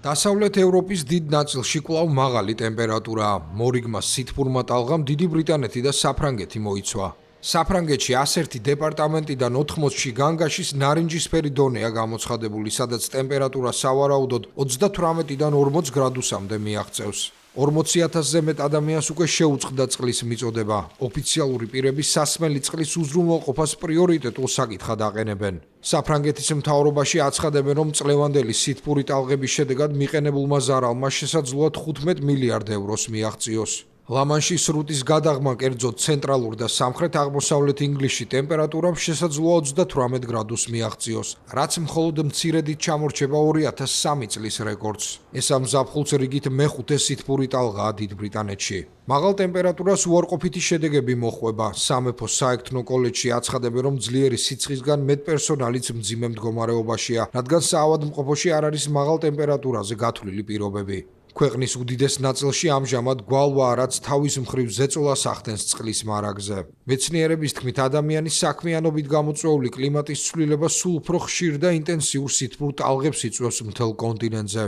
დასავლეთ ევროპის დიდ ნაწილში კვლავ მაღალი ტემპერატურაა. მორიგმა სითბურმა ტალღამ დიდი ბრიტანეთი და საფრანგეთი მოიცვა. საფრანგეთში 101 დეპარტამენტიდან 80-ში განგაშის ნარინჯისფერი დონეა გამოცხადებული, სადაც ტემპერატურა სავარაუდოდ 38-დან 40 გრადუსამდე მიაღწევს. 40,000-ზე მეტ ადამიანს უკვე შეუწყდა წყლის მიწოდება. ოფიციალური პირები სასმელი წყლის უზრუნველყოფას პრიორიტეტულ საკითხად აყენებენ. საფრანგეთის მთავრობაში აცხადებენ, რომ წლევანდელი სითბური ტალღების შედეგად მიყენებულმა ზარალმა შესაძლოა 15 მილიარდ ევროს მიაღწიოს. ლამანშის სრუტის გადაღმა კერძოდ ცენტრალურ და სამხრეთ-აღმოსავლეთ ინგლისში ტემპერატურამ შესაძლოა 38 გრადუსს მიაღწიოს, რაც მხოლოდ მცირედით ჩამორჩება 2003 წლის რეკორდს. ეს ამ ზაფხულს რიგით მეხუთე სითბური ტალღაა დიდ ბრიტანეთში. მაღალ ტემპერატურას უარყოფითი შედეგები მოჰყვება. სამეფო საექთნო კოლეჯში აცხადებენ, რომ ძლიერი სიცხისგან მეტ პერსონალიც მძიმე მდგომარეობაშია, რადგან საავადმყოფოში არ არის მაღალ ტემპერატურაზე გათვლილი პირობები. ქვეყნის უდიდეს ნაწილში ამჟამად გვალვა, რაც თავის მხრივ ზეწოლას ახდენს წყლის მარაგზე. მეცნიერების თქმით, ადამიანის საქმიანობით გამოწვეული კლიმატის ცვლილება სულ უფრო ხშირ და ინტენსიურ სითბურ ტალღებს იწვევს მთელ კონტინენტზე.